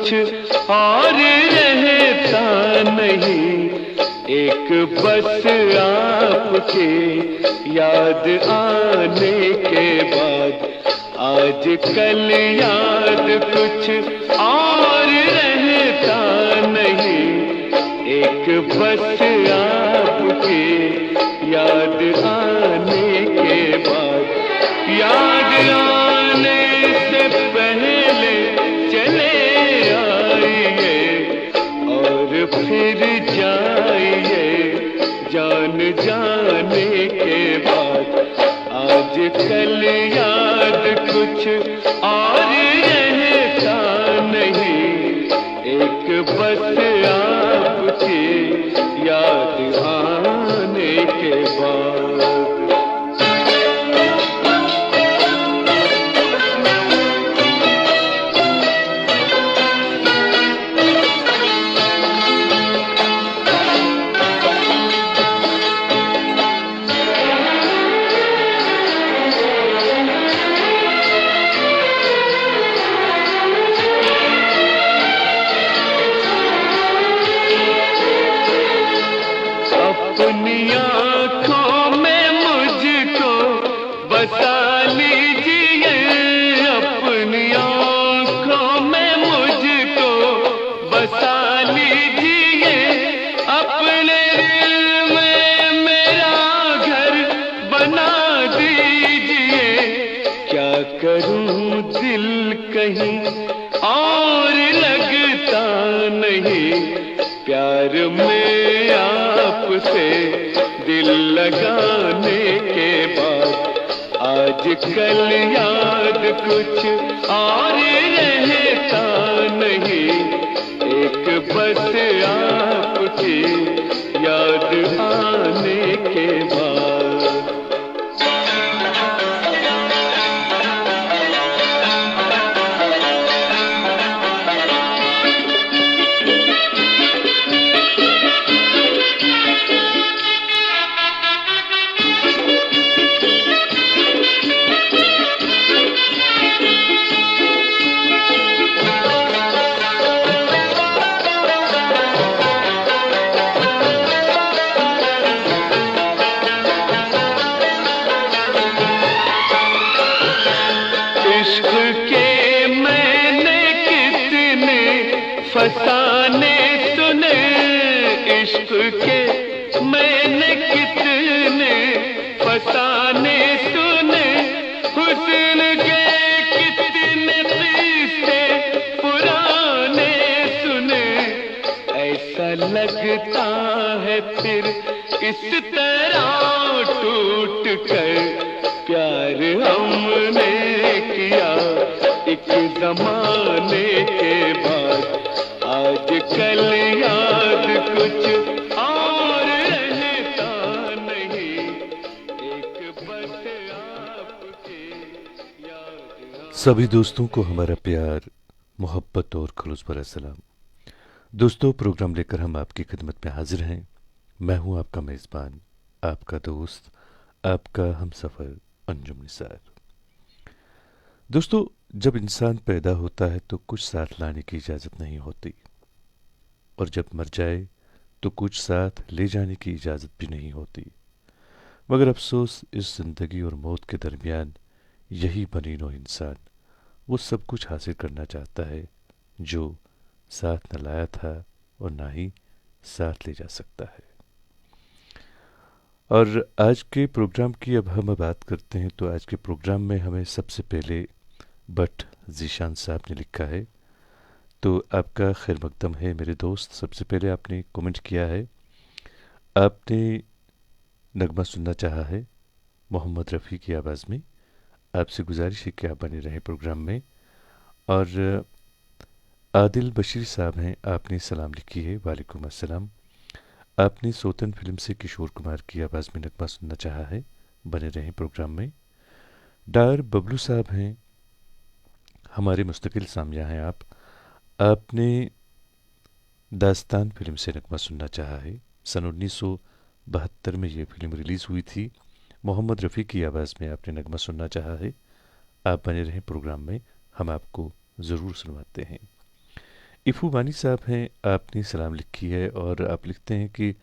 कुछ और रहता नहीं। एक बस आपके याद आने के बाद आज कल याद कुछ और रहता नहीं। एक बस आपके याद आने के बाद, याद आने से पहले चले आइए और फिर जाइए जान जाने के बाद। आज कल याद कुछ और रहता नहीं। एक बस आपकी याद आने के बाद। अपनी आँखों में मुझको बसा लीजिए, अपनी आँखों में मुझको बसा लीजिए। अपने दिल में मेरा घर बना दीजिए। क्या करूं दिल कहीं और लगता नहीं। प्यार में आपसे दिल लगाने के बाद आज कल याद कुछ और रहता नहीं। एक बस आपकी याद आने के बाद। फसाने सुने इश्क के मैंने कितने फसाने सुने। हुस्न के कितने किस्से पुराने सुने। ऐसा लगता है फिर इस तरह टूट कर प्यार हमने किया एक जमाने के बाद। आज कल याद कुछ और रहता नहीं। एक बस आपके याद। सभी दोस्तों को हमारा प्यार, मोहब्बत और खुलूस भरा सलाम। दोस्तों, प्रोग्राम लेकर हम आपकी खिदमत में हाजिर हैं। मैं हूं आपका मेज़बान, आपका दोस्त, आपका हमसफ़र अंजुम निसार। दोस्तों, जब इंसान पैदा होता है तो कुछ साथ लाने की इजाज़त नहीं होती, और जब मर जाए तो कुछ साथ ले जाने की इजाज़त भी नहीं होती। मगर अफसोस, इस ज़िंदगी और मौत के दरमियान यही बनी नौ इंसान वो सब कुछ हासिल करना चाहता है जो साथ न लाया था और ना ही साथ ले जा सकता है। और आज के प्रोग्राम की अब हम बात करते हैं तो आज के प्रोग्राम में हमें सबसे पहले भट्ट ज़ीशान साहब ने लिखा है। तो आपका खैर मकदम है मेरे दोस्त। सबसे पहले आपने कमेंट किया है, आपने नगमा सुनना चाहा है मोहम्मद रफ़ी की आवाज़ में। आपसे गुजारिश है कि आप बने रहें प्रोग्राम में। और आदिल बशीर साहब हैं, आपने सलाम लिखी है, वालेकुम अस्सलाम। आपने सोतन फिल्म से किशोर कुमार की आवाज़ में नगमा सुनना चाहा है, बने रहें प्रोग्राम में। डार बबलू साहब हैं, हमारे मुस्तकिल सामिया हैं आप। आपने दास्तान फिल्म से नगमा सुनना चाहा है। सन 1972 में ये फिल्म रिलीज़ हुई थी। मोहम्मद रफ़ी की आवाज़ में आपने नगमा सुनना चाहा है। आप बने रहें प्रोग्राम में, हम आपको ज़रूर सुनवाते हैं। इफ़ू वानी साहब हैं, आपने सलाम लिखी है और आप लिखते हैं कि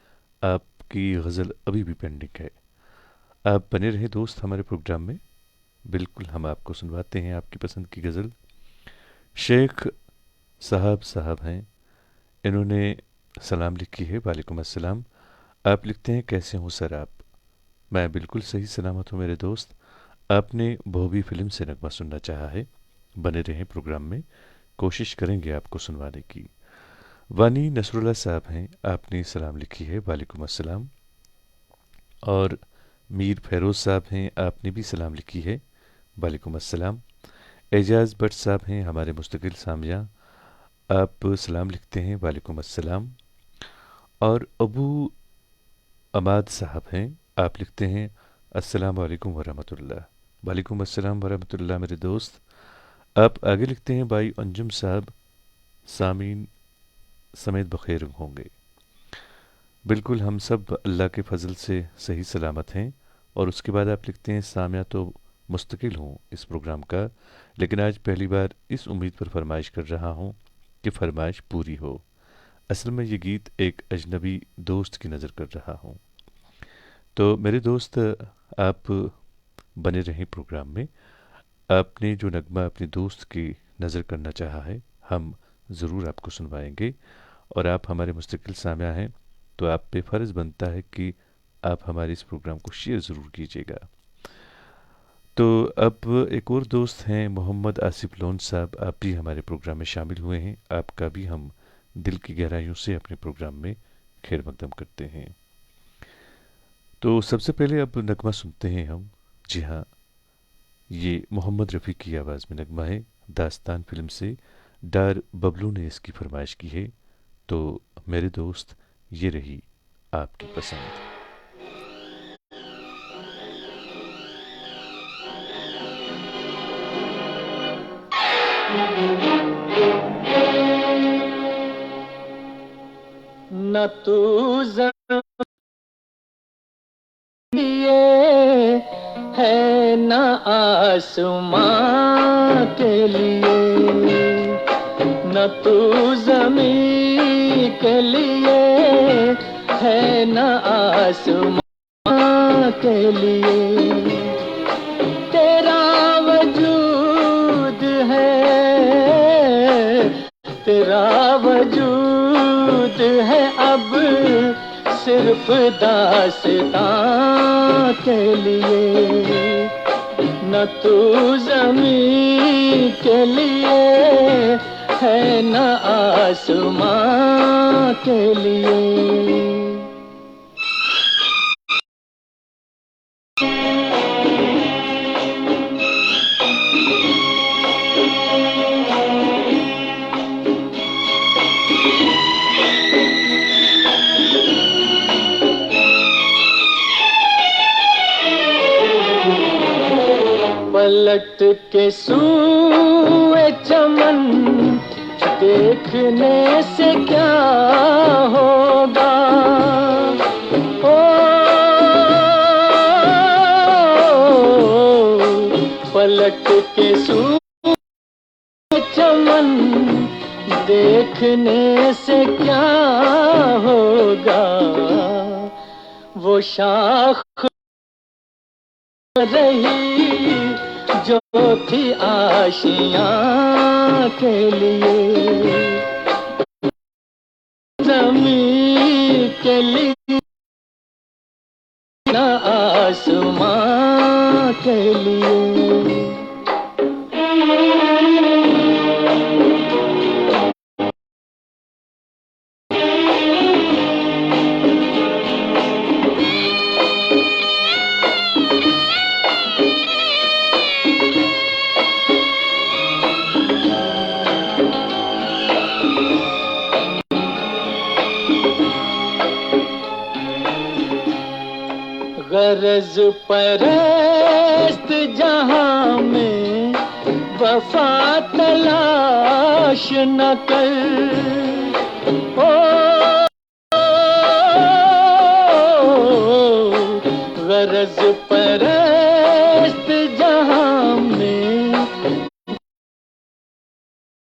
आपकी गज़ल अभी भी पेंडिंग है। आप बने रहे दोस्त हमारे प्रोग्राम में, बिल्कुल हम आपको सुनवाते हैं आपकी पसंद की गज़ल। शेख साहब हैं, इन्होंने सलाम लिखी है, वालेकुम अस्सलाम। आप लिखते हैं कैसे हो सर आप? मैं बिल्कुल सही सलामत हूँ मेरे दोस्त। आपने बॉबी फिल्म से नगमा सुनना चाहा है, बने रहें प्रोग्राम में, कोशिश करेंगे आपको सुनवाने की। वानी नसरुल्लाह साहब हैं, आपने सलाम लिखी है, वालेकुम अस्सलाम। और मीर फैरोज़ साहब हैं, आपने भी सलाम लिखी है, वालेकुम अस्सलाम। एजाज़ भट्ट साहब हैं हमारे मुस्तकिल सामिया, आप सलाम लिखते हैं, वालेकुम अस्सलाम। और अबू अमाद साहब हैं, आप लिखते हैं अस्सलाम वालेकुम वरहमतुल्लाह। वालेकुम अस्सलाम वरहमतुल्लाह मेरे दोस्त। आप आगे लिखते हैं भाई अंजुम साहब, सामीन समेत बखैर होंगे। बिल्कुल हम सब अल्लाह के फजल से सही सलामत हैं। और उसके बाद आप लिखते हैं सामिया तो मुस्तकिल हूँ इस प्रोग्राम का, लेकिन आज पहली बार इस उम्मीद पर फरमाइश कर रहा हूँ कि फरमाइश पूरी हो। असल में ये गीत एक अजनबी दोस्त की नज़र कर रहा हूँ। तो मेरे दोस्त, आप बने रहें प्रोग्राम में। आपने जो नगमा अपने दोस्त की नज़र करना चाहा है, हम ज़रूर आपको सुनवाएंगे। और आप हमारे मुस्तकिल सामिया हैं, तो आप पे फ़र्ज़ बनता है कि आप हमारे इस प्रोग्राम को शेयर ज़रूर कीजिएगा। तो अब एक और दोस्त हैं मोहम्मद आसिफ लोन साहब, आप भी हमारे प्रोग्राम में शामिल हुए हैं। आपका भी हम दिल की गहराइयों से अपने प्रोग्राम में खैर मकदम करते हैं। तो सबसे पहले अब नगमा सुनते हैं हम। जी हाँ, ये मोहम्मद रफ़ी की आवाज़ में नगमा है, दास्तान फिल्म से। डार बबलू ने इसकी फरमाइश की है। तो मेरे दोस्त, ये रही आपकी पसंद। न तू लिए है न आसमां के लिए, न तू ज़मीं के लिए है न आसमां के लिए। तेरा वजूद है, तेरा वजूद है अब सिर्फ दास्तां के लिए। न तू ज़मीं के लिए है न आसमां के लिए। पलट के सूए चमन देखने से क्या होगा, ओ पलट के सूए चमन देखने से क्या होगा। वो शाख रही जो थी आशियां के लिए, ज़मीं के लिए न आसमां के लिए। गरज परस्त जहां में वफा तलाश न कर, ओ गरज परस्त जहां में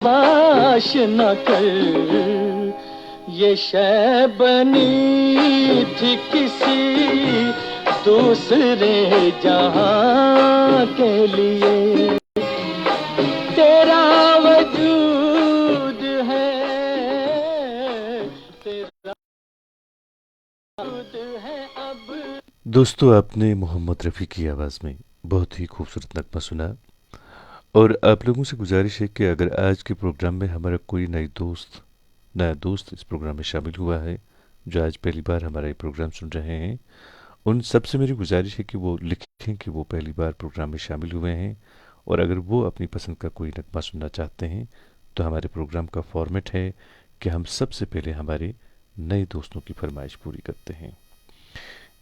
तलाश न कर, ये शय बनी थी किसी दूसरे जहां के लिए। तेरा वजूद है, तेरा वजूद है अब। दोस्तों, आपने मोहम्मद रफ़ी की आवाज़ में बहुत ही खूबसूरत नगमा सुना। और आप लोगों से गुजारिश है कि अगर आज के प्रोग्राम में हमारा कोई नया दोस्त इस प्रोग्राम में शामिल हुआ है, जो आज पहली बार हमारा ये प्रोग्राम सुन रहे हैं, उन सबसे मेरी गुजारिश है कि वो लिखें कि वो पहली बार प्रोग्राम में शामिल हुए हैं। और अगर वो अपनी पसंद का कोई नगमा सुनना चाहते हैं तो हमारे प्रोग्राम का फॉर्मेट है कि हम सबसे पहले हमारे नए दोस्तों की फरमाइश पूरी करते हैं।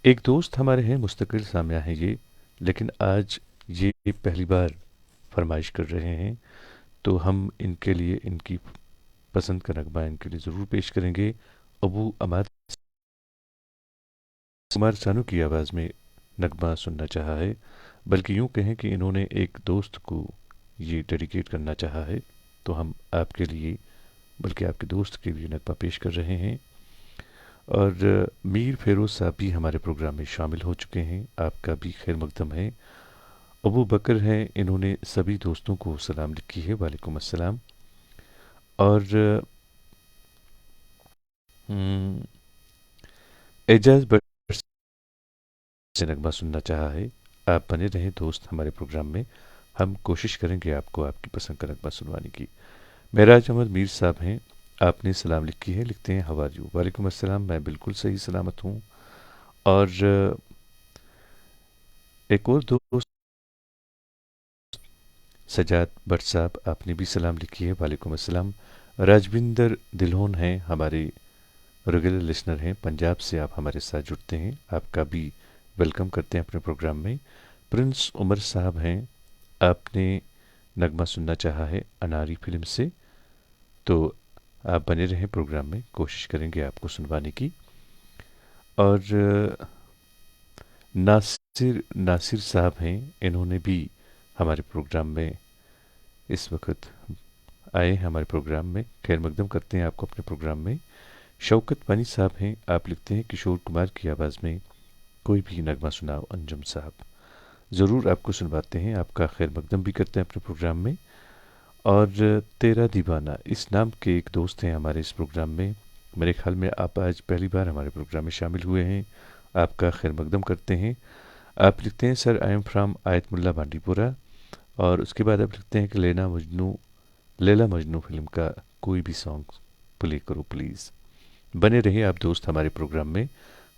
एक दोस्त हमारे हैं, मुस्तकिल सामिया है ये, लेकिन आज ये पहली बार फरमाइश कर रहे हैं, तो हम इनके लिए इनकी पसंद का नगमा इनके लिए ज़रूर पेश करेंगे। अबू अमाद कुमार सानू की आवाज़ में नगमा सुनना चाहा है, बल्कि यूँ कहें कि इन्होंने एक दोस्त को ये डेडिकेट करना चाहा है, तो हम आपके लिए, बल्कि आपके दोस्त के लिए नगमा पेश कर रहे हैं। और मीर फेरोज़ साहब भी हमारे प्रोग्राम में शामिल हो चुके हैं, आपका भी खैर मकदम है। अबू बकर हैं, इन्होंने सभी दोस्तों को सलाम लिखी है, वालेकुम अस्सलाम। और एजाज बट से नगमा सुनना चाहा है। आप बने रहें दोस्त हमारे प्रोग्राम में, हम कोशिश करेंगे आपको आपकी पसंद का नगमा सुनवाने की। महराज अहमद मीर साहब हैं, आपने सलाम लिखी है, लिखते हैं हाउ आर यू। वालेकुम अस्सलाम, मैं बिल्कुल सही सलामत हूँ। और एक और दोस्त सजाद भट्ट साहब, आपने भी सलाम लिखी है, वालेकुम अस्सलाम। राजविंदर दिल्होन हैं, हमारे रेगुलर लिसनर हैं, पंजाब से आप हमारे साथ जुड़ते हैं, आपका भी वेलकम करते हैं अपने प्रोग्राम में। प्रिंस उमर साहब हैं, आपने नगमा सुनना चाहा है अनारी फिल्म से, तो आप बने रहें प्रोग्राम में, कोशिश करेंगे आपको सुनवाने की। और नासिर साहब हैं, इन्होंने भी हमारे प्रोग्राम में इस वक्त आए हैं, हमारे प्रोग्राम में खैर मकदम करते हैं आपको अपने प्रोग्राम में। शौकत पानी साहब हैं, आप लिखते हैं किशोर कुमार की आवाज़ में कोई भी नगमा सुनाओ अंजुम साहब। ज़रूर आपको सुनवाते हैं, आपका खैर मकदम भी करते हैं अपने प्रोग्राम में। और तेरा दीवाना इस नाम के एक दोस्त हैं हमारे इस प्रोग्राम में, मेरे ख्याल में आप आज पहली बार हमारे प्रोग्राम में शामिल हुए हैं, आपका खैर मकदम करते हैं। आप लिखते हैं sir I am from Aythamulla Bandipora, और उसके बाद आप लिखते हैं कि लैला मजनू फिल्म का कोई भी सॉन्ग प्ले करो प्लीज़। बने रहिए आप दोस्त हमारे प्रोग्राम में,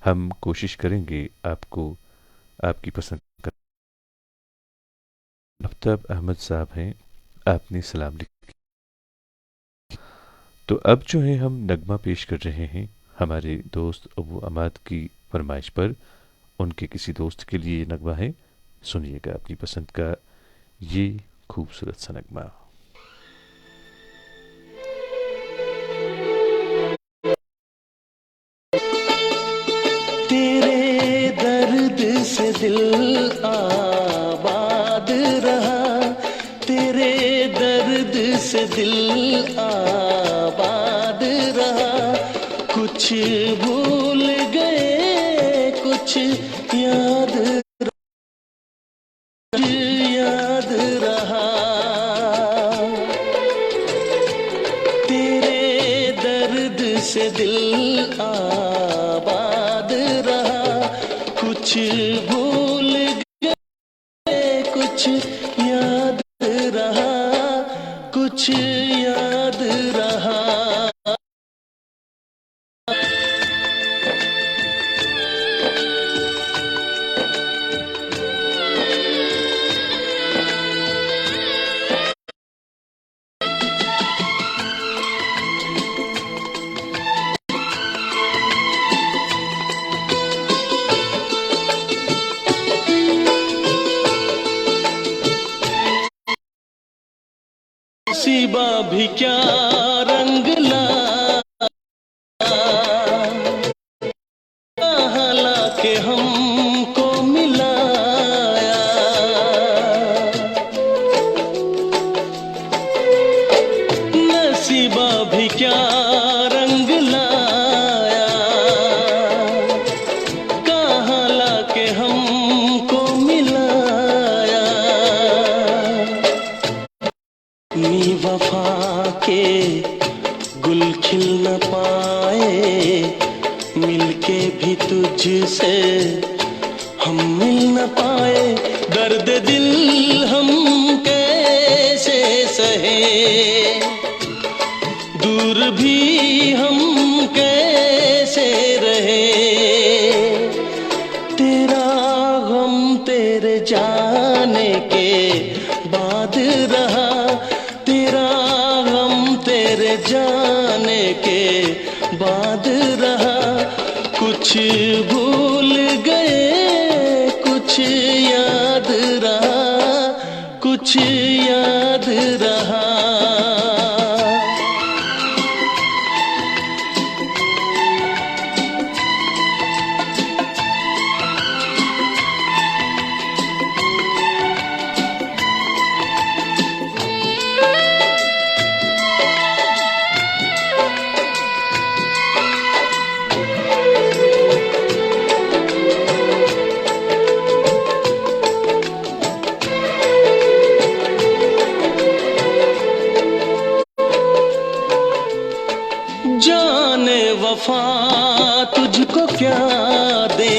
हम कोशिश करेंगे आपको आपकी पसंद का। आफ्ताब अहमद साहब हैं, आपने सलाम लिखा, तो अब जो है हम नगमा पेश कर रहे हैं हमारे दोस्त अबू अमाद की फरमाइश पर। उनके किसी दोस्त के लिए ये नगमा है, सुनिएगा अपनी पसंद का ये खूबसूरत सा नगमा। तेरे दर्द से दिल आबाद रहा, तेरे दर्द से दिल आबाद रहा। कुछ भूल गए कुछ याद रहा। तेरे दर्द से दिल आबाद रहा। कुछ भूल गए कुछ याद रहा, कुछ याद रहा। नसीबा भी क्या रंग लाया, हालांकि हमको मिलाया। नसीबा कभी तुझसे हम मिल न पाए, दर्द दिल हम कैसे सहे, दूर भी हम कैसे रहे। तेरा गम तेरे जाने के बाद रहा, तेरा गम तेरे जाने के बाद रहा। कुछ भूल गए, कुछ याद रहा, कुछ याद रहा। जाने वफा तुझको क्या दे,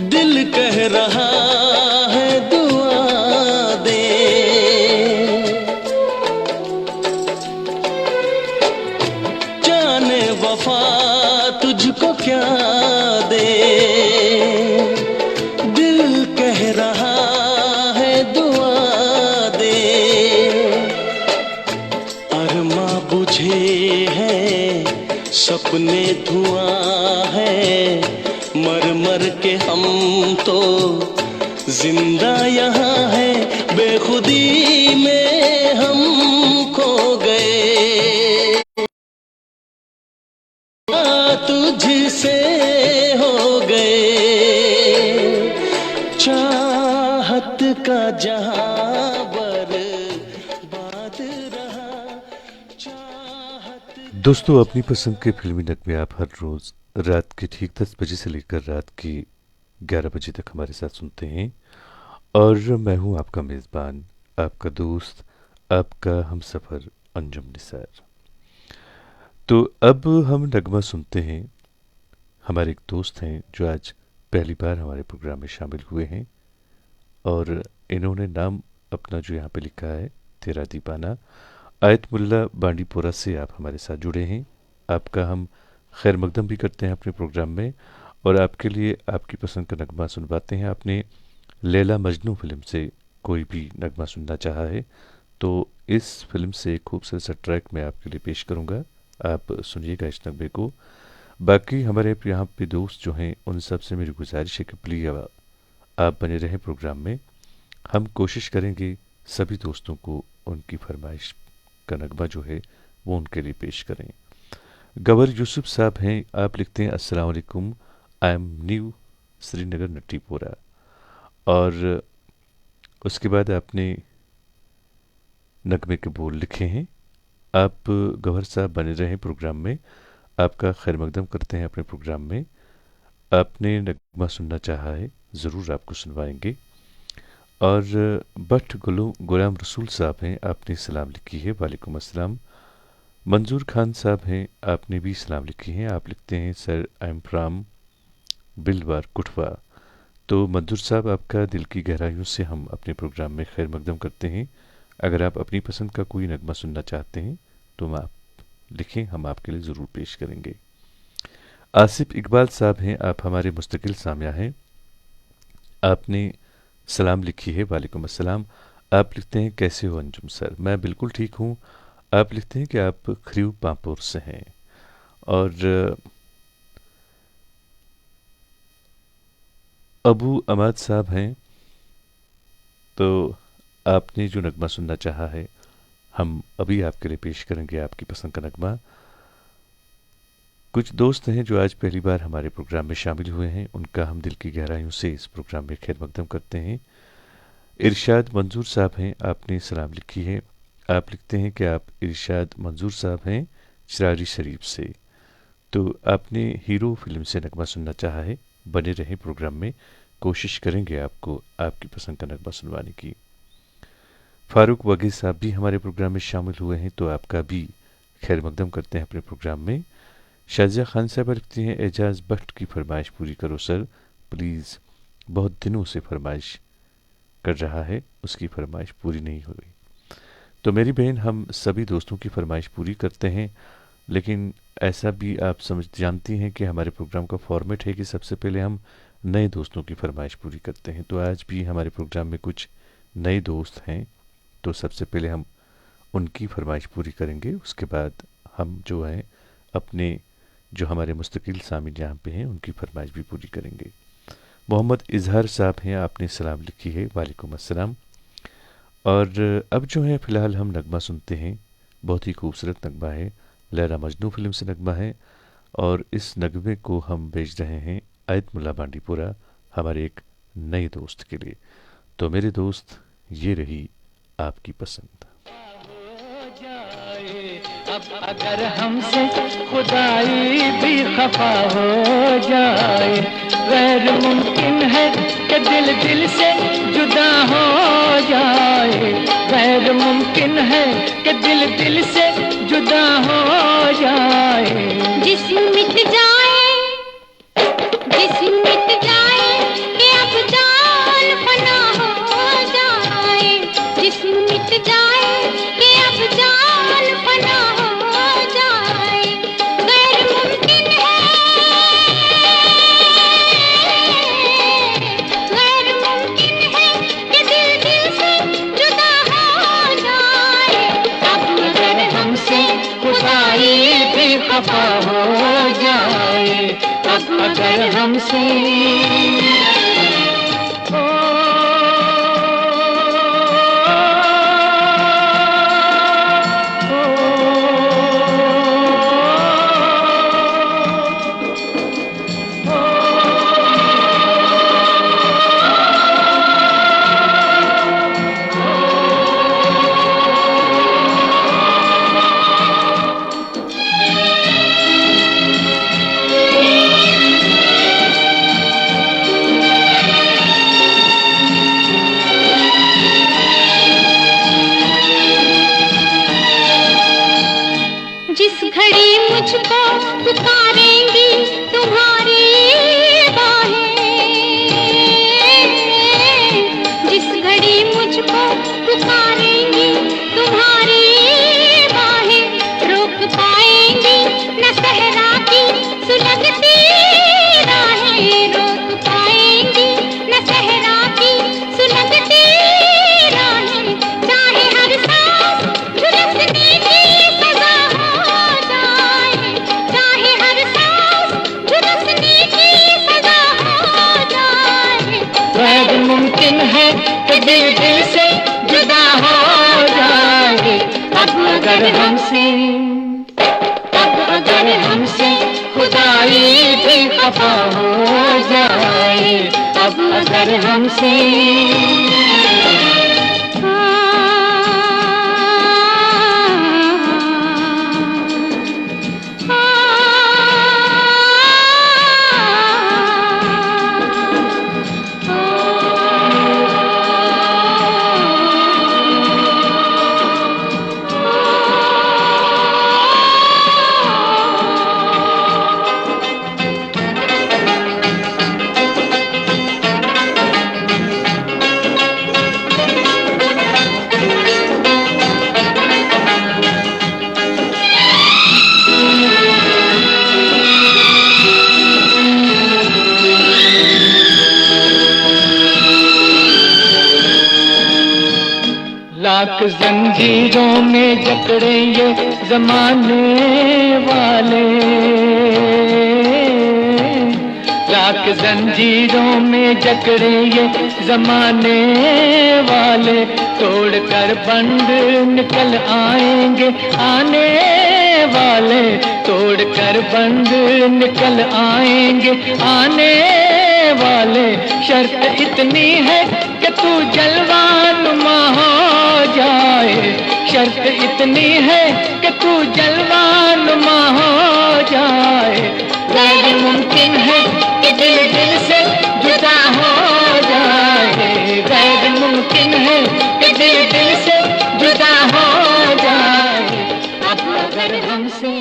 दिल कह रहा है दुआ दे। जाने वफा तुझको क्या दे, दिल कह रहा है दुआ दे। अरमा बुझे हैं सपने धुआं है, मर मर के हम तो जिंदा यहाँ है। बेखुदी में हम खो गए, तुझसे हो गए। चाहत का जहां बर्बाद रहा, चाहत। दोस्तों, अपनी पसंद के फिल्मी नगमे आप हर रोज़ रात के ठीक 10 बजे से लेकर रात की 11 बजे तक हमारे साथ सुनते हैं। और मैं हूं आपका मेज़बान, आपका दोस्त, आपका हमसफ़र अंजुम निसार। तो अब हम नगमा सुनते हैं। हमारे एक दोस्त हैं जो आज पहली बार हमारे प्रोग्राम में शामिल हुए हैं, और इन्होंने नाम अपना जो यहाँ पे लिखा है तेरा दीवाना। आयत मुल्ला बांडीपोरा से आप हमारे साथ जुड़े हैं। आपका हम खैर मकदम भी करते हैं अपने प्रोग्राम में, और आपके लिए आपकी पसंद का नगमा सुनवाते हैं। आपने लैला मजनू फिल्म से कोई भी नगमा सुनना चाहा है तो इस फिल्म से एक खूबसूरत सा ट्रैक मैं आपके लिए पेश करूँगा, आप सुनिएगा इस नगमे को। बाकी हमारे यहाँ पे दोस्त जो हैं उन सब से मेरी गुजारिश है कि प्लीज़ आप बने रहें प्रोग्राम में। हम कोशिश करेंगे सभी दोस्तों को उनकी फरमाइश का नगमा जो है वो उनके लिए पेश करें। गवर यूसुफ साहब हैं, आप लिखते हैं अस्सलाम वालेकुम, आई एम न्यू श्रीनगर नट्टीपोरा। और उसके बाद आपने नगमे के बोल लिखे हैं। आप गवर साहब बने रहें प्रोग्राम में, आपका खैर मकदम करते हैं अपने प्रोग्राम में। आपने नगमा सुनना चाहा है, ज़रूर आपको सुनवाएंगे। और भट्ट गुलाम रसूल साहब हैं, आपने सलाम लिखी है, वालेकुम अस्सलाम। मंजूर खान साहब हैं, आपने भी सलाम लिखी हैं। आप लिखते हैं sir I am from Bilwar Kathua. तो मंजूर साहब, आपका दिल की गहराइयों से हम अपने प्रोग्राम में खैर मकदम करते हैं। अगर आप अपनी पसंद का कोई नगमा सुनना चाहते हैं तो आप लिखें, हम आपके लिए ज़रूर पेश करेंगे। आसिफ इकबाल साहब हैं, आप हमारे मुस्तकिल सामिया हैं। आपने सलाम लिखी है, वालेकुम अस्सलाम। आप लिखते हैं कैसे हो अंजुम सर, मैं बिल्कुल ठीक हूँ। आप लिखते हैं कि आप खरीव पांपोर से हैं। और अबू अमाद साहब हैं, तो आपने जो नगमा सुनना चाहा है हम अभी आपके लिए पेश करेंगे, आपकी पसंद का नगमा। कुछ दोस्त हैं जो आज पहली बार हमारे प्रोग्राम में शामिल हुए हैं, उनका हम दिल की गहराइयों से इस प्रोग्राम में खैर मकदम करते हैं। इरशाद मंजूर साहब हैं, आपने सलाम लिखी है। आप लिखते हैं कि आप इरशाद मंजूर साहब हैं चिरारी शरीफ से। तो आपने हीरो फिल्म से नगमा सुनना चाहा है, बने रहें प्रोग्राम में, कोशिश करेंगे आपको आपकी पसंद का नगमा सुनवाने की। फारूक वगी साहब भी हमारे प्रोग्राम में शामिल हुए हैं, तो आपका भी खैर मकदम करते हैं अपने प्रोग्राम में। शाजिया खान साहबा लिखती हैं, एजाज भट्ट की फरमाइश पूरी करो सर प्लीज़, बहुत दिनों से फरमाइश कर रहा है, उसकी फरमाइश पूरी नहीं हुई। तो मेरी बहन, हम सभी दोस्तों की फरमाइश पूरी करते हैं, लेकिन ऐसा भी आप समझ जानती हैं कि हमारे प्रोग्राम का फॉर्मेट है कि सबसे पहले हम नए दोस्तों की फरमाइश पूरी करते हैं। तो आज भी हमारे प्रोग्राम में कुछ नए दोस्त हैं, तो सबसे पहले हम उनकी फरमाइश पूरी करेंगे, उसके बाद हम जो हैं अपने जो हमारे मुस्तकिल सामिल यहाँ पे हैं उनकी फरमाइश भी पूरी करेंगे। मोहम्मद इजहार साहब हैं, आपने सलाम लिखी है, वालेकुम अस्सलाम। और अब जो है फ़िलहाल हम नगमा सुनते हैं, बहुत ही खूबसूरत नगमा है, लैला मजनू फिल्म से नगमा है, और इस नगमे को हम भेज रहे हैं आयत मुल्ला बांडीपुरा, हमारे एक नए दोस्त के लिए। तो मेरे दोस्त, ये रही आपकी पसंद। अब अगर हमसे खुदाई भी खफा हो जाए, गैर मुमकिन है कि दिल दिल से जुदा हो जाए, गैर मुमकिन है कि दिल दिल से जुदा हो जाए। जिस्म मिट जाए, जिस्म मिट जाए कि अब जान फना हो जाए, जिस्म मिट जाए कि अब जान फना हो जाए, गैर मुमकिन है, गैर मुमकिन है कि दिल दिल से जुदा हो जाए। अब अगर हमसे खुदाई भी खफा हो जाए, अब अगर हमसे जिस घड़ी मुझको पुकारेंगी तुम्हारी बाहें, जिस घड़ी मुझको पुकारेंगी तुम्हारी बाहें, रोक पाएंगी न सहरा की सुलगती राहें, रोक पाएंगी न सहरा की सुलगती राहें, चाहे हर सांस झुलसने की सजा हो जाए, चाहे हर सांस झुलसने की सजा हो जाए। गैर मुमकिन है कि दिल दिल से जुदा हो जाए, अब अगर हमसे, अब अगर हमसे खुदाई भी खफा हो जाए, अब अगर हमसे लाख जंजीरों में जकड़े ये जमाने वाले, लाख जंजीरों में जकड़े ये जमाने वाले, तोड़ कर बंद निकल आएंगे आने वाले, तोड़ कर बंद निकल आएंगे आने वाले। शर्त इतनी है कि तू जलवानुमा हो जाए, शर्त इतनी है कि तू जलवानुमा हो जाए। गैर मुमकिन है कि दिल दिल से जुदा हो जाए, गैर मुमकिन है कि दिल दिल से जुदा हो जाए। अब अगर हमसे,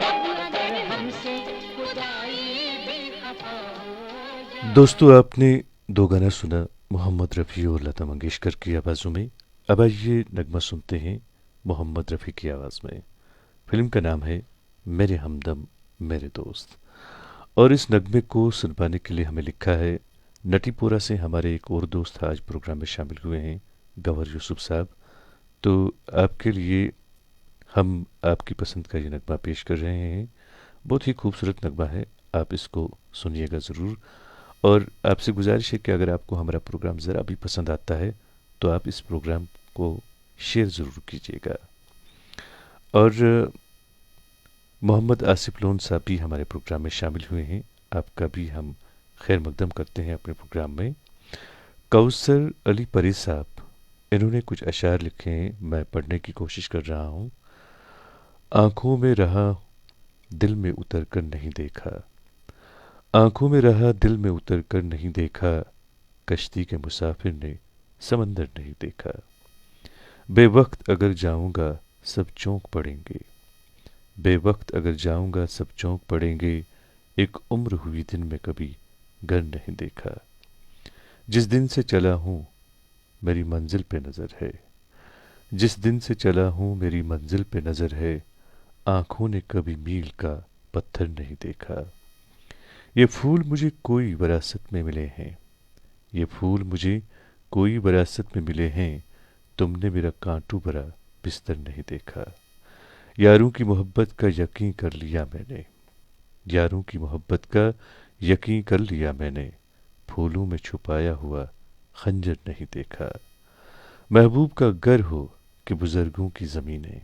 अब दोस्तों आपने दो गाना सुना मोहम्मद रफ़ी और लता मंगेशकर की आवाज़ों में। अब आइए नगमा सुनते हैं मोहम्मद रफ़ी की आवाज़ में। फिल्म का नाम है मेरे हमदम मेरे दोस्त। और इस नगमे को सुनवाने के लिए हमें लिखा है नटीपोरा से हमारे एक और दोस्त आज प्रोग्राम में शामिल हुए हैं, गवर यूसुफ साहब। तो आपके लिए हम आपकी पसंद का ये नगमा पेश कर रहे हैं। बहुत ही खूबसूरत नगमा है, आप इसको सुनिएगा ज़रूर। और आपसे गुजारिश है कि अगर आपको हमारा प्रोग्राम ज़रा भी पसंद आता है तो आप इस प्रोग्राम को शेयर ज़रूर कीजिएगा। और मोहम्मद आसिफ लोन साहब भी हमारे प्रोग्राम में शामिल हुए हैं, आपका भी हम खैर मकदम करते हैं अपने प्रोग्राम में। कौसर अली परी साहब, इन्होंने कुछ अशार लिखे हैं, मैं पढ़ने की कोशिश कर रहा हूँ। आँखों में रहा दिल में उतर कर नहीं देखा, आँखों में रहा दिल में उतर कर नहीं देखा, कश्ती के मुसाफिर ने समंदर नहीं देखा। बेवक्त अगर जाऊंगा सब चौंक पड़ेंगे, बेवक्त अगर जाऊंगा सब चौंक पड़ेंगे, एक उम्र हुई दिन में कभी घर नहीं देखा। जिस दिन से चला हूँ मेरी मंजिल पे नज़र है, जिस दिन से चला हूँ मेरी मंजिल पे नज़र है, आँखों ने कभी मील का पत्थर नहीं देखा। ये फूल मुझे कोई विरासत में मिले हैं, ये फूल मुझे कोई विरासत में मिले हैं, तुमने मेरा कांटू भरा बिस्तर नहीं देखा। यारों की मोहब्बत का यकीन कर लिया मैंने, यारों की मोहब्बत का यकीन कर लिया मैंने, फूलों में छुपाया हुआ खंजर नहीं देखा। महबूब का घर हो कि बुज़ुर्गों की ज़मीनें,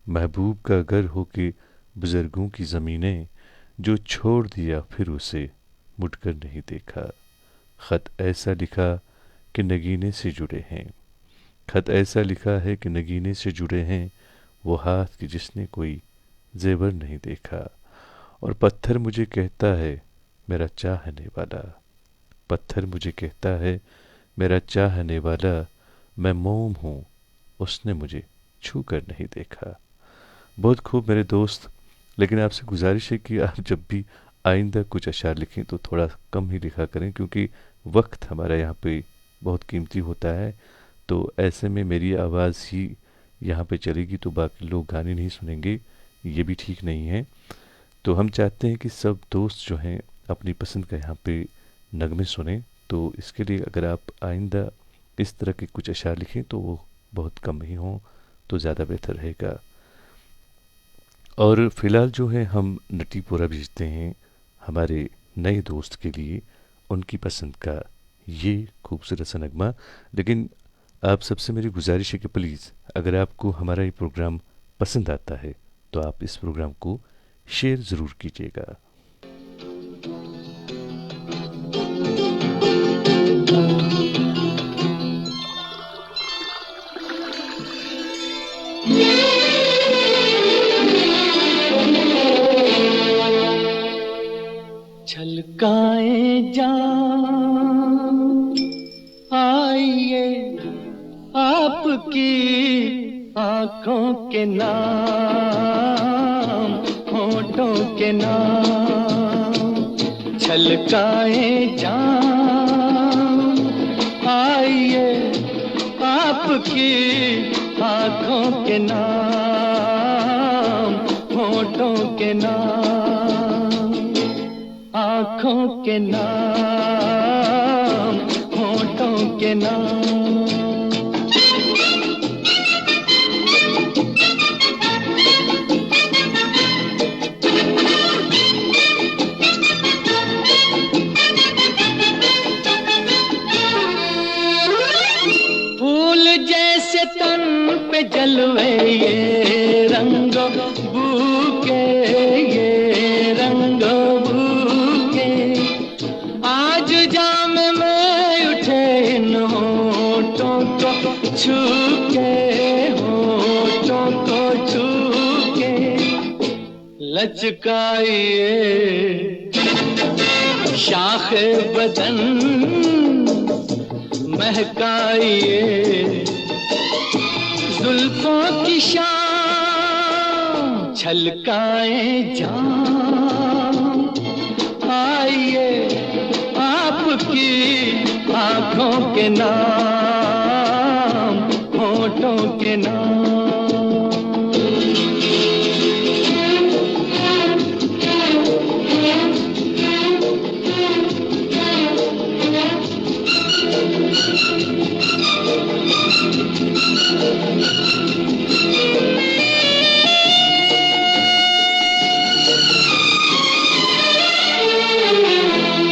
महबूब का घर हो कि बुज़ुर्गों की ज़मीनें, जो छोड़ दिया फिर उसे मुड़कर नहीं देखा। ख़त ऐसा लिखा कि नगीने से जुड़े हैं, ख़त ऐसा लिखा है कि नगीने से जुड़े हैं, वो हाथ कि जिसने कोई ज़ेवर नहीं देखा। और पत्थर मुझे कहता है मेरा चाहने वाला, पत्थर मुझे कहता है मेरा चाहने वाला, मैं मोम हूँ उसने मुझे छू कर नहीं देखा। बहुत खूब मेरे दोस्त, लेकिन आपसे गुजारिश है कि आप जब भी आइंदा कुछ अशार लिखें तो थोड़ा कम ही लिखा करें, क्योंकि वक्त हमारा यहाँ पे बहुत कीमती होता है। तो ऐसे में मेरी आवाज़ ही यहाँ पे चलेगी तो बाकी लोग गाने नहीं सुनेंगे, ये भी ठीक नहीं है। तो हम चाहते हैं कि सब दोस्त जो हैं अपनी पसंद का यहाँ पे नगमे सुने। तो इसके लिए अगर आप आइंदा इस तरह के कुछ अशार लिखें तो वो बहुत कम ही हों तो ज़्यादा बेहतर रहेगा। और फ़िलहाल जो है हम नटीपोरा भेजते हैं हमारे नए दोस्त के लिए उनकी पसंद का ये खूबसूरत सा नगमा। लेकिन आप सबसे मेरी गुजारिश है कि प्लीज़ अगर आपको हमारा ये प्रोग्राम पसंद आता है तो आप इस प्रोग्राम को शेयर ज़रूर कीजिएगा। छलकाए जान आइए आपकी आँखों के नाम, होठों के नाम। छलकाए जान आइए आपकी आँखों के नाम, होठों के नाम, आँखों के नाम, होठों के नाम। फूल जैसे तन पे जलवे ये रंग बूके, ये रंग बूके, आज जाम में उठे इन होठों को छू के, होठों को छू के। लचकाइए शाखे बदन, महकाइए जुल्फों की शाम। छलकाए जान आइए आप आँखों के नाम, होठों के नाम।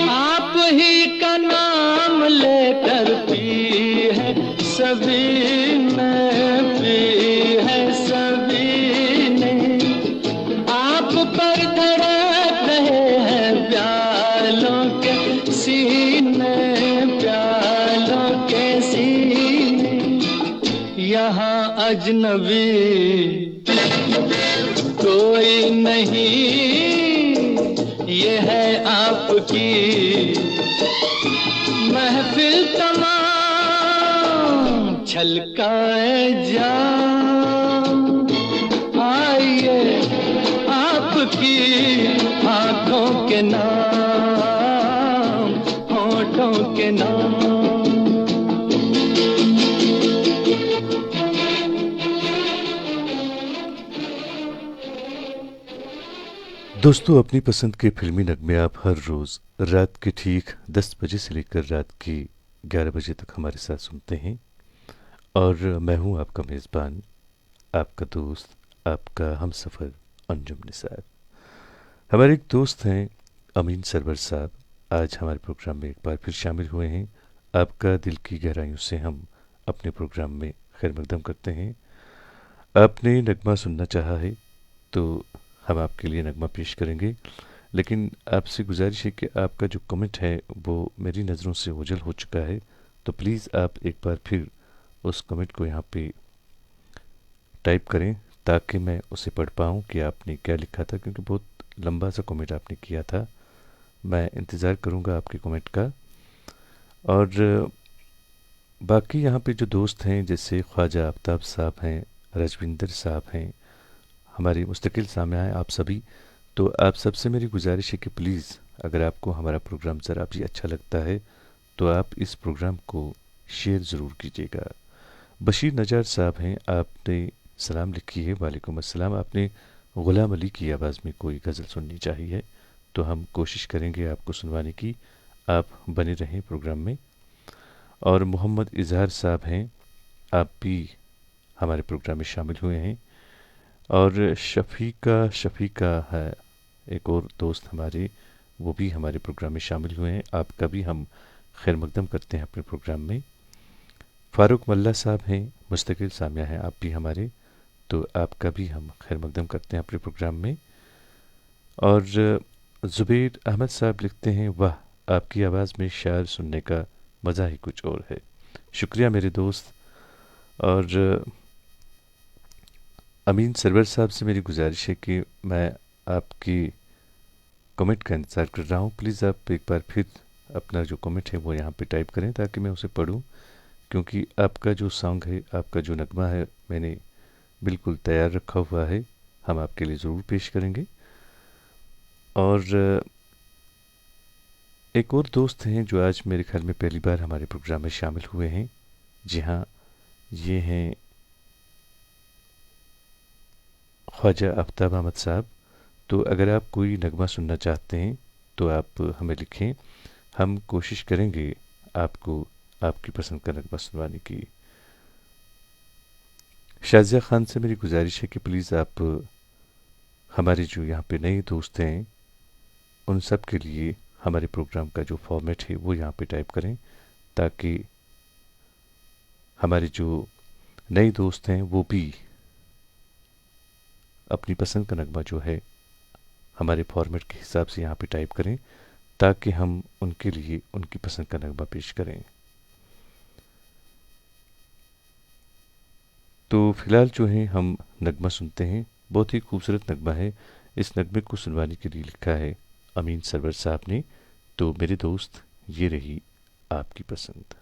आप ही का नाम लेकर पी है सभी ने, पी है सभी ने। आप पर धड़क रहे हैं प्यालों के सीने, प्यालों के सीने। यहाँ अजनबी कोई नहीं, ये है आपकी महफिल तमाम छलकाए जाम। आइए आपकी आँखों के नाम, होठों के नाम। दोस्तों, अपनी पसंद के फिल्मी नगमे आप हर रोज़ रात के ठीक 10 बजे से लेकर रात के 11 बजे तक हमारे साथ सुनते हैं। और मैं हूं आपका मेज़बान, आपका दोस्त, आपका हमसफ़र अंजुम निसार। हमारे एक दोस्त हैं अमीन सरवर साहब, आज हमारे प्रोग्राम में एक बार फिर शामिल हुए हैं। आपका दिल की गहराइयों से हम अपने प्रोग्राम में खैर मकदम करते हैं। आपने नगमा सुनना चाहा है तो हम आपके लिए नगमा पेश करेंगे, लेकिन आपसे गुजारिश है कि आपका जो कमेंट है वो मेरी नज़रों से ओझल हो चुका है, तो प्लीज़ आप एक बार फिर उस कमेंट को यहाँ पे टाइप करें ताकि मैं उसे पढ़ पाऊँ कि आपने क्या लिखा था, क्योंकि बहुत लंबा सा कमेंट आपने किया था। मैं इंतज़ार करूँगा आपके कमेंट का। और बाकी यहाँ पे जो दोस्त हैं जैसे ख्वाजा आफ्ताब साहब हैं, रजविंदर साहब हैं, हमारी मुस्तकिल सामिया हैं, आप सभी, तो आप सबसे मेरी गुजारिश है कि प्लीज़ अगर आपको हमारा प्रोग्राम ज़रा भी अच्छा लगता है तो आप इस प्रोग्राम को शेयर ज़रूर कीजिएगा। बशीर नजार साहब हैं, आपने सलाम लिखी है, वालेकुम अस्सलाम। आपने ग़ुलाम अली की आवाज़ में कोई गज़ल सुननी चाहिए तो हम कोशिश करेंगे आपको सुनवाने की, आप बने रहें प्रोग्राम में। और मोहम्मद इजहार साहब हैं, आप भी हमारे प्रोग्राम में शामिल हुए हैं। और शफ़ीका है एक और दोस्त हमारे, वो भी हमारे प्रोग्राम में शामिल हुए हैं। आपका भी हम खैर मकदम करते हैं अपने प्रोग्राम में। फ़ारूक मल्ला साहब हैं, मुस्तकिल सामिया हैं आप भी हमारे, तो आपका भी हम खैर मकदम करते हैं अपने प्रोग्राम में। और ज़ुबैर अहमद साहब लिखते हैं, वाह आपकी आवाज़ में शायर सुनने का मज़ा ही कुछ और है। शुक्रिया मेरे दोस्त। और अमीन सरवर साहब से मेरी गुजारिश है कि मैं आपकी कमेंट का इंतज़ार कर रहा हूँ। प्लीज़ आप एक बार फिर अपना जो कमेंट है वो यहाँ पे टाइप करें ताकि मैं उसे पढूं, क्योंकि आपका जो सॉन्ग है, आपका जो नगमा है, मैंने बिल्कुल तैयार रखा हुआ है, हम आपके लिए ज़रूर पेश करेंगे। और एक और दोस्त हैं जो आज मेरे ख्याल में पहली बार हमारे प्रोग्राम में शामिल हुए हैं। जी हाँ, ये हैं ख्वाजा आफ्ताब अहमद साहब। तो अगर आप कोई नगमा सुनना चाहते हैं तो आप हमें लिखें, हम कोशिश करेंगे आपको आपकी पसंद का नगमा सुनवाने की। शाज़िया ख़ान से मेरी गुजारिश है कि प्लीज़ आप हमारे जो यहाँ पे नए दोस्त हैं उन सब के लिए हमारे प्रोग्राम का जो फॉर्मेट है वो यहाँ पे टाइप करें ताकि हमारे जो नए दोस्त हैं वो भी अपनी पसंद का नगमा जो है हमारे फॉर्मेट के हिसाब से यहाँ पे टाइप करें ताकि हम उनके लिए उनकी पसंद का नगमा पेश करें। तो फ़िलहाल जो है हम नगमा सुनते हैं, बहुत ही खूबसूरत नगमा है। इस नगमे को सुनवाने के लिए लिखा है अमीन सरवर साहब ने। तो मेरे दोस्त, ये रही आपकी पसंद।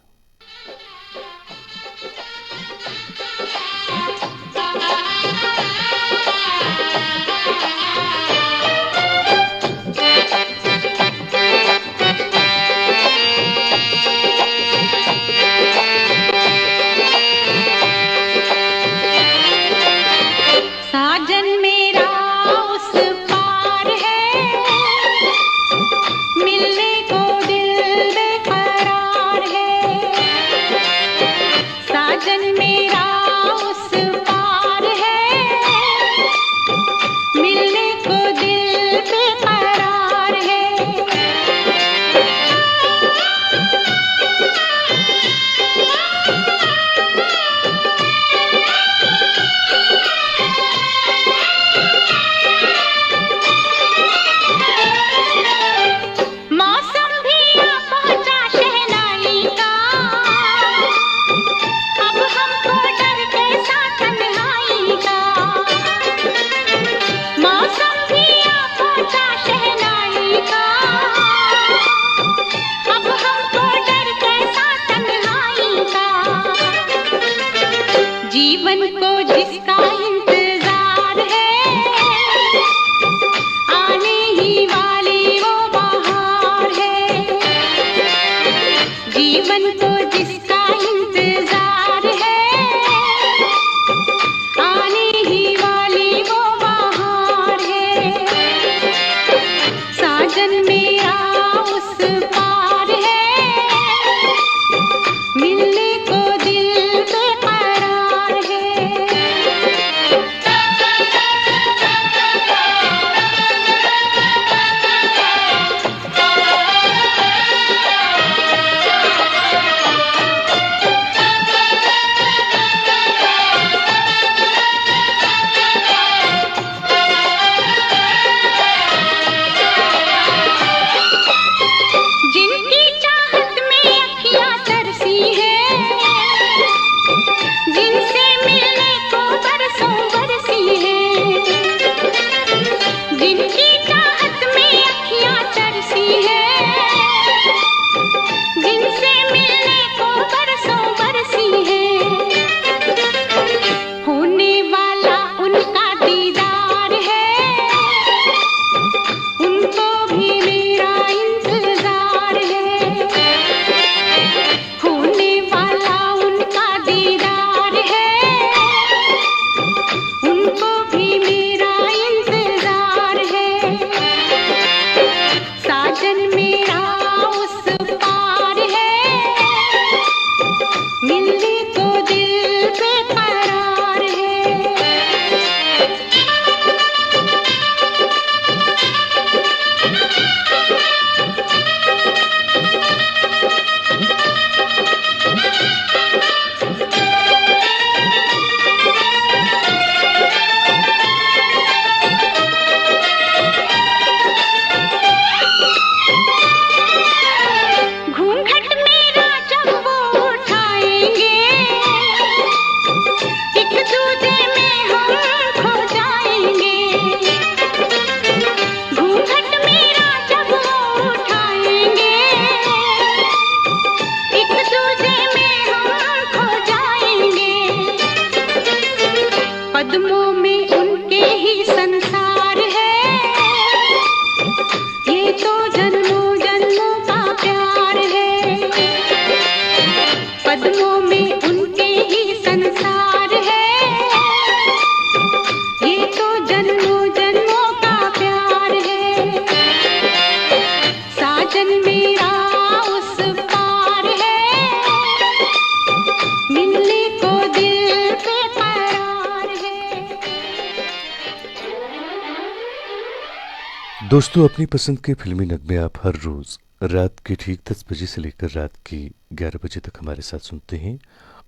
दोस्तों, अपनी पसंद के फिल्मी नगमे आप हर रोज़ रात के ठीक 10 बजे से लेकर रात की 11 बजे तक हमारे साथ सुनते हैं।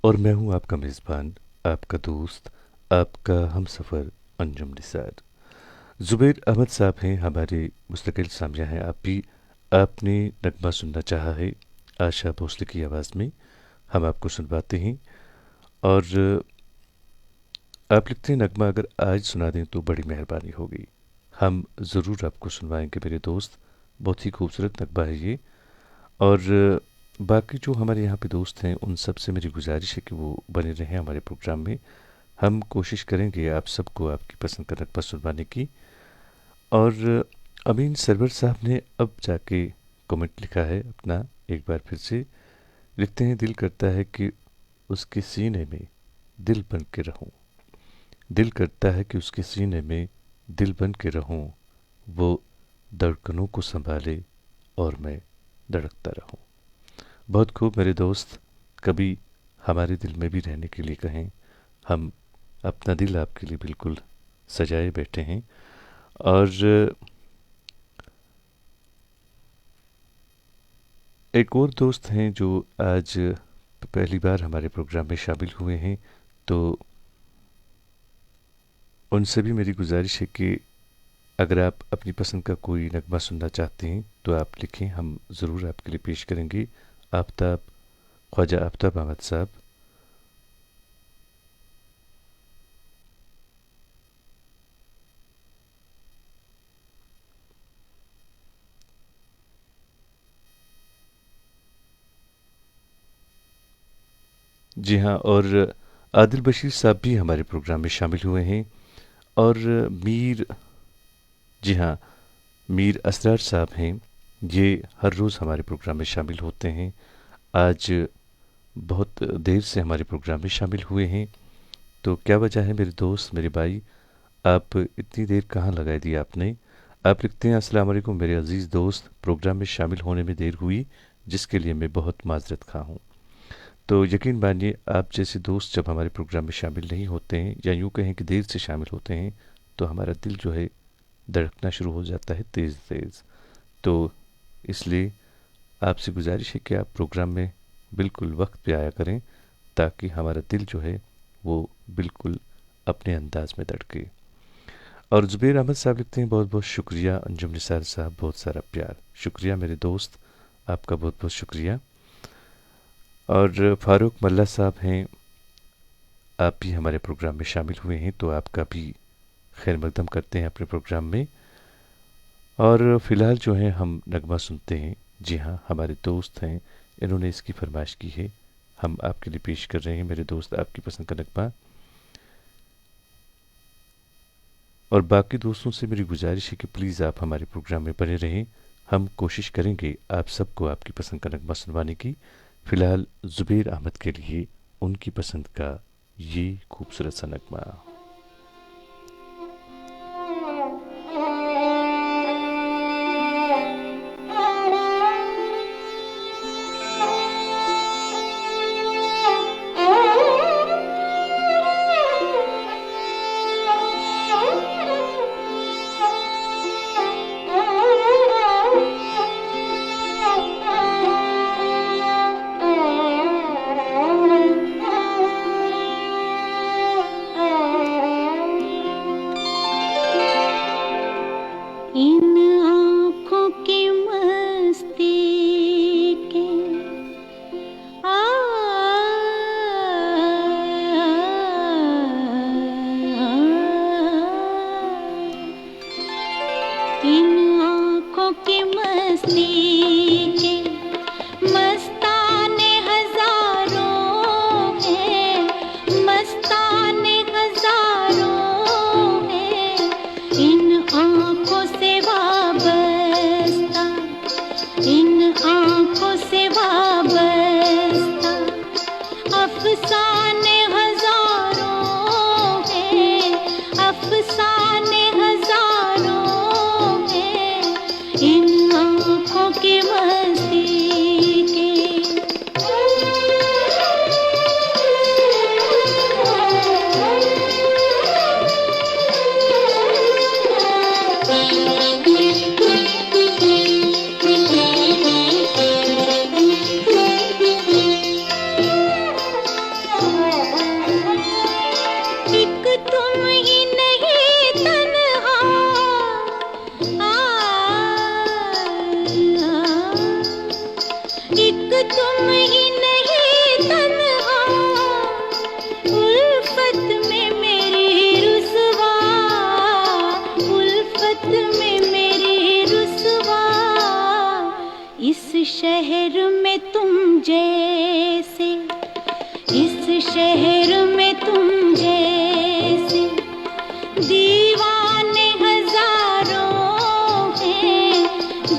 और मैं हूं आपका मेज़बान, आपका दोस्त, आपका हमसफ़र अंजुम निसार। ज़ुबैर अहमद साहब हैं हमारे मुस्तकिल सामिया हैं। आप भी आपने नगमा सुनना चाहा है आशा भोसले की आवाज़ में, हम आपको सुनवाते हैं। और आप लिखते हैं नगमा अगर आज सुना दें तो बड़ी मेहरबानी होगी। हम ज़रूर आपको सुनवाएंगे मेरे दोस्त, बहुत ही खूबसूरत नगमा है ये। और बाकी जो हमारे यहाँ पे दोस्त हैं उन सब से मेरी गुजारिश है कि वो बने रहें हमारे प्रोग्राम में। हम कोशिश करेंगे आप सबको आपकी पसंद का नगमा सुनवाने की। और अमीन सरवर साहब ने अब जाके कमेंट लिखा है अपना, एक बार फिर से लिखते हैं, दिल करता है कि उसके सीने में दिल बन के रहूं, दिल करता है कि उसके सीने में दिल बन के रहूं, वो धड़कनों को संभाले और मैं धड़कता रहूं। बहुत खूब मेरे दोस्त, कभी हमारे दिल में भी रहने के लिए कहें, हम अपना दिल आपके लिए बिल्कुल सजाए बैठे हैं। और एक और दोस्त हैं जो आज पहली बार हमारे प्रोग्राम में शामिल हुए हैं, तो उनसे भी मेरी गुजारिश है कि अगर आप अपनी पसंद का कोई नगमा सुनना चाहते हैं तो आप लिखें, हम ज़रूर आपके लिए पेश करेंगे। आफ्ताब, ख्वाजा आफ्ताब अहमद साहब। जी हाँ, और आदिल बशीर साहब भी हमारे प्रोग्राम में शामिल हुए हैं। और मीर, जी हाँ, मीर असरार साहब हैं, ये हर रोज़ हमारे प्रोग्राम में शामिल होते हैं। आज बहुत देर से हमारे प्रोग्राम में शामिल हुए हैं, तो क्या वजह है मेरे दोस्त, मेरे भाई, आप इतनी देर कहाँ लगाई दी आपने। आप लिखते हैं, अस्सलाम वालेकुम मेरे अज़ीज़ दोस्त, प्रोग्राम में शामिल होने में देर हुई जिसके लिए मैं बहुत माजरत खा हूँ। तो यकीन मानिए, आप जैसे दोस्त जब हमारे प्रोग्राम में शामिल नहीं होते हैं, या यूँ कहें कि देर से शामिल होते हैं, तो हमारा दिल जो है धड़कना शुरू हो जाता है तेज़ तेज़। तो इसलिए आपसे गुजारिश है कि आप प्रोग्राम में बिल्कुल वक्त पे आया करें, ताकि हमारा दिल जो है वो बिल्कुल अपने अंदाज में धड़के। और ज़ुबैर अहमद साहब लिखते हैं, बहुत बहुत शुक्रिया अंजुम निसार साहब, बहुत सारा प्यार। शुक्रिया मेरे दोस्त, आपका बहुत बहुत शुक्रिया। और फ़ारूक मल्ला साहब हैं, आप भी हमारे प्रोग्राम में शामिल हुए हैं, तो आपका भी खैर मकदम करते हैं अपने प्रोग्राम में। और फ़िलहाल जो है हम नगमा सुनते हैं। जी हाँ, हमारे दोस्त हैं, इन्होंने इसकी फरमाइश की है, हम आपके लिए पेश कर रहे हैं मेरे दोस्त आपकी पसंद का नगमा। और बाकी दोस्तों से मेरी गुजारिश है कि प्लीज़ आप हमारे प्रोग्राम में बने रहें, हम कोशिश करेंगे आप सबको आपकी पसंद का नगमा सुनवाने की। फ़िलहाल ज़ुबैर अहमद के लिए उनकी पसंद का ये खूबसूरत सा नगमा। इन आँखों के शहर में तुम जैसे, इस शहर में तुम जैसे दीवाने हजारों हैं,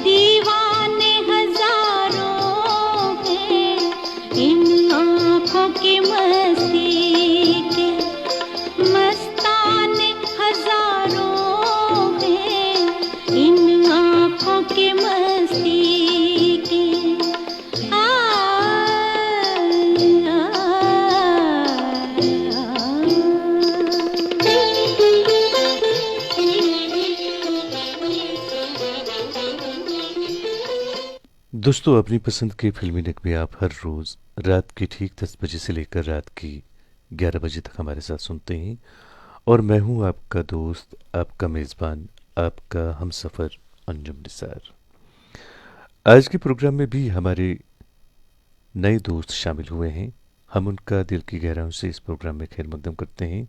दीवाने हजारों हैं। इन आँखों की मस्ती के मस्ताने हजारों हैं, इन आँखों की मस्ती के। दोस्तों, अपनी पसंद के फिल्मी नगमे आप हर रोज़ रात के ठीक 10 बजे से लेकर रात की 11 बजे तक हमारे साथ सुनते हैं। और मैं हूं आपका दोस्त, आपका मेज़बान, आपका हमसफ़र अंजुम निसार। आज के प्रोग्राम में भी हमारे नए दोस्त शामिल हुए हैं। हम उनका दिल की गहराइयों से इस प्रोग्राम में खैर मकदम करते हैं।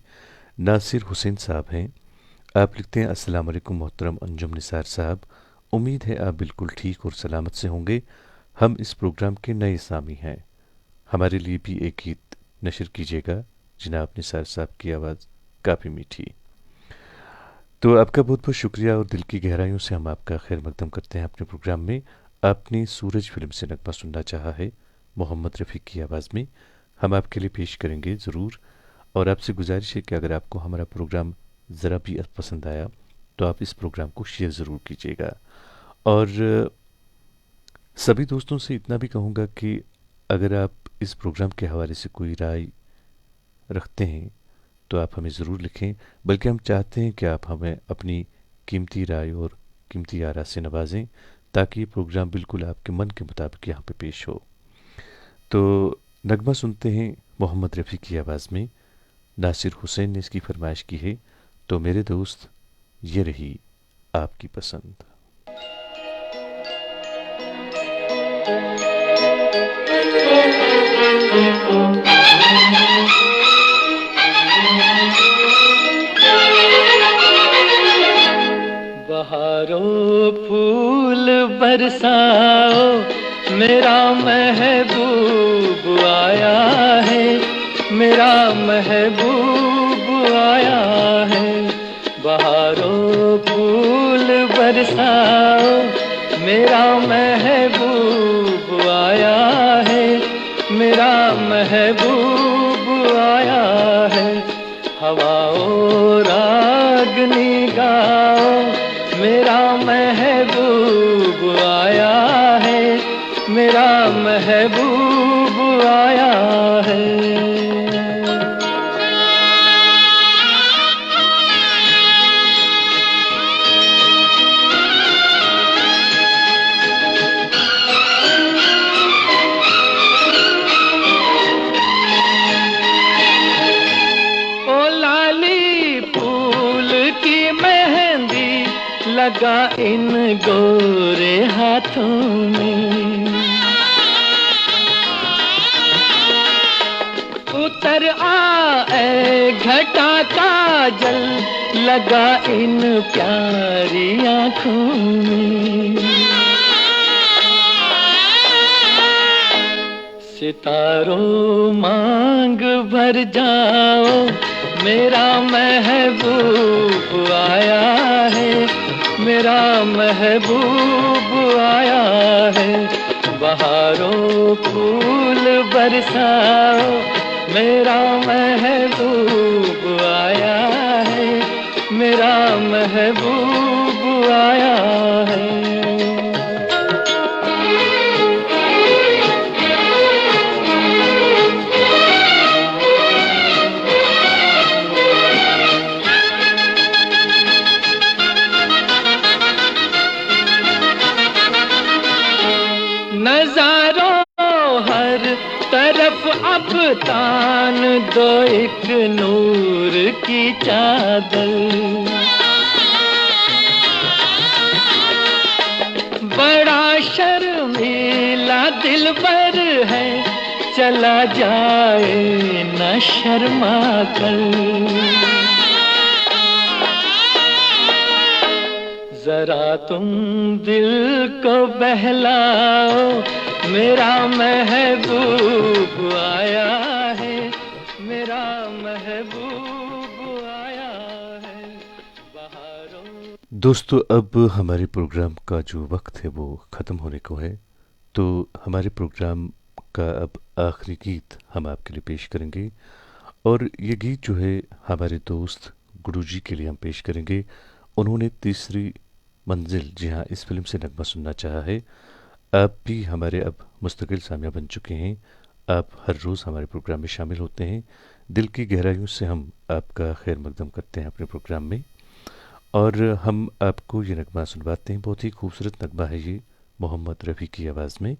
नासिर हुसैन साहब हैं। आप लिखते हैं, अस्सलाम वालेकुम मोहतरम अंजुम निसार साहब, उम्मीद है आप बिल्कुल ठीक और सलामत से होंगे। हम इस प्रोग्राम के नए सामी हैं, हमारे लिए भी एक गीत नशर कीजिएगा। जनाब निसार साहब की आवाज़ काफ़ी मीठी। तो आपका बहुत बहुत शुक्रिया और दिल की गहराइयों से हम आपका खैर मकदम करते हैं अपने प्रोग्राम में। आपने सूरज फिल्म से नगमा सुनना चाहा है मोहम्मद रफ़ी की आवाज़ में, हम आपके लिए पेश करेंगे ज़रूर। और आपसे गुजारिश है कि अगर आपको हमारा प्रोग्राम ज़रा भी पसंद आया तो आप इस प्रोग्राम को शेयर ज़रूर कीजिएगा। और सभी दोस्तों से इतना भी कहूँगा कि अगर आप इस प्रोग्राम के हवाले से कोई राय रखते हैं तो आप हमें ज़रूर लिखें, बल्कि हम चाहते हैं कि आप हमें अपनी कीमती राय और कीमती आरा से नवाजें, ताकि ये प्रोग्राम बिल्कुल आपके मन के मुताबिक यहाँ पे पेश हो। तो नगमा सुनते हैं मोहम्मद रफ़ी की आवाज़ में। नासिर हुसैन ने इसकी फरमाइश की है, तो मेरे दोस्त ये रही आपकी पसंद। बहारों फूल बरसाओ, मेरा महबूब आया है, मेरा महबूब आया है। बहारों फूल बरसाओ, मेरा महबूब आया है, मेरा महबूब आया है। हवाओं रागनी गाओ, मेरा महबूब आया है, मेरा महबूब आया है। लगा इन गोरे हाथों में, उतर आए घटा का जल, लगा इन प्यारी आँखों में। सितारों मांग भर जाओ, मेरा महबूब आया है, मेरा महबूब आया है। बहारों फूल बरसाओ, मेरा महबूब आया है, मेरा महबूब आया है। नजारों हर तरफ अब तान दो एक नूर की चादर, बड़ा शर्मीला दिलबर है, चला जाए न शर्मा कर। जरा तुम दिल को बहलाओ, मेरा महबूब आया है, मेरा महबूब आया है बहारों। दोस्तों, अब हमारे प्रोग्राम का जो वक्त है वो ख़त्म होने को है, तो हमारे प्रोग्राम का अब आखिरी गीत हम आपके लिए पेश करेंगे। और ये गीत जो है हमारे दोस्त गुरुजी के लिए हम पेश करेंगे। उन्होंने तीसरी मंजिल, जी हाँ, इस फिल्म से नगमा सुनना चाहा है। आप भी हमारे अब मुस्तकिल सामिया बन चुके हैं। आप हर रोज़ हमारे प्रोग्राम में शामिल होते हैं। दिल की गहराइयों से हम आपका खैर मकदम करते हैं अपने प्रोग्राम में, और हम आपको ये नगमा सुनवाते हैं। बहुत ही खूबसूरत नगमा है ये, मोहम्मद रफ़ी की आवाज़ में।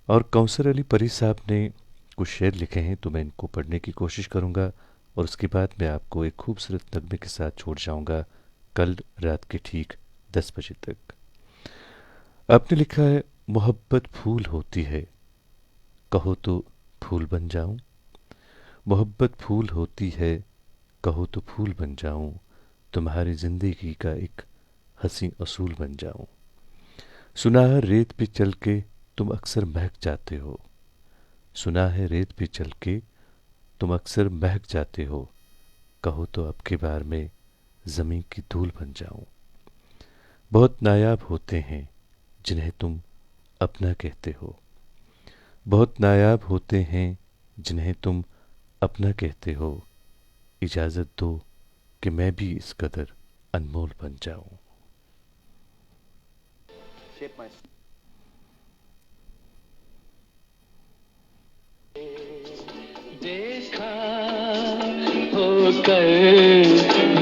और कौसर अली परी साहब ने कुछ शेर लिखे हैं, तो मैं इनको पढ़ने की कोशिश करूँगा, और उसके बाद मैं आपको एक खूबसूरत नगमे के साथ छोड़ जाऊँगा कल रात के ठीक 10 बजे तक। आपने लिखा है, मोहब्बत फूल होती है, कहो तो फूल बन जाऊं। मोहब्बत फूल होती है, कहो तो फूल बन जाऊं। तुम्हारी ज़िंदगी का एक हंसी असूल बन जाऊं। सुना है रेत पे चल के तुम अक्सर महक जाते हो। सुना है रेत पे चल के तुम अक्सर महक जाते हो। कहो तो अब के बार में ज़मीन की धूल बन जाऊं। बहुत नायाब होते हैं जिन्हें तुम अपना कहते हो। बहुत नायाब होते हैं जिन्हें तुम अपना कहते हो। इजाज़त दो कि मैं भी इस कदर अनमोल बन जाऊं। देखा होकर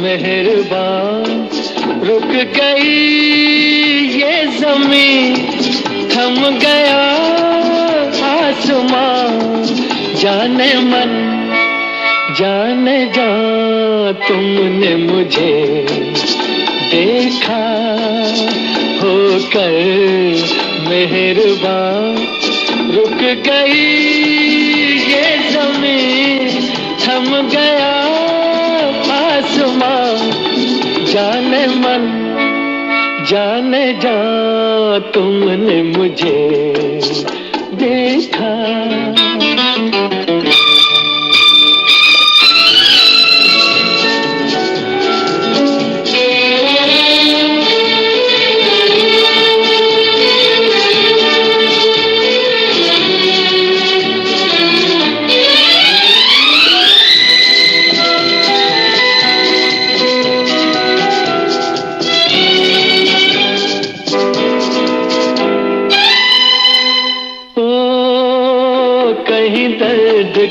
मेहरबान, रुक गई ये ज़मीं, थम गया आसमां। जाने मन जाने जा, तुमने मुझे देखा होकर मेहरबान, रुक गई ये ज़मीं, थम गया आसमां। जाने मन जाने जा, तुमने मुझे देखा।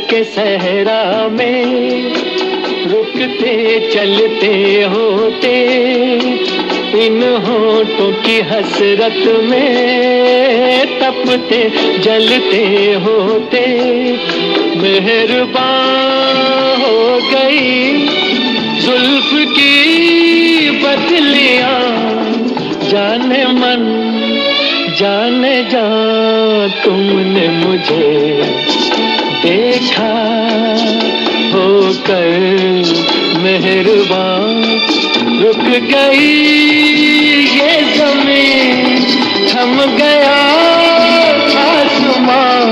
के सहरा में रुकते चलते होते, इन होठों की हसरत में तपते जलते होते। मेहरबान हो गई जुल्फ की बदलियां, जाने मन जाने जा, तुमने मुझे देखा होकर मेहरबान। रुक गई ये ज़मीं, थम गया आसमां।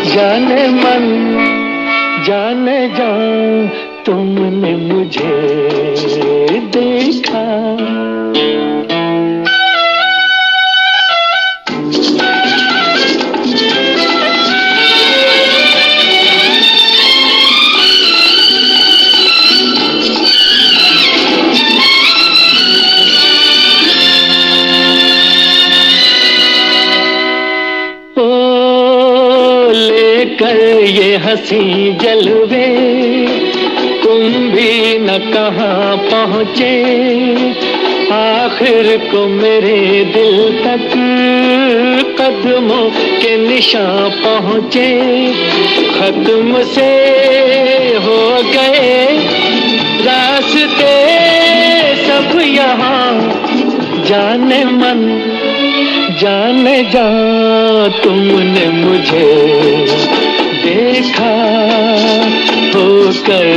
जाने मन जाने जा, तुमने मुझे देखा। ये हंसी जलवे तुम भी न कहाँ पहुँचे, आखिर को मेरे दिल तक कदमों के निशान पहुँचे। खत्म से हो गए रास्ते सब यहाँ, जाने मन जाने जा, तुमने मुझे देखा होकर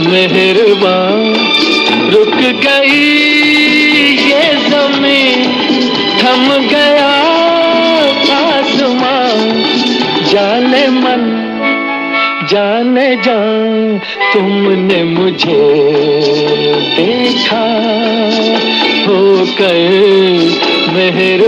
मेहरबान। रुक गई ये मन जाने जान तुमने मुझे देखा होकर मेहरबान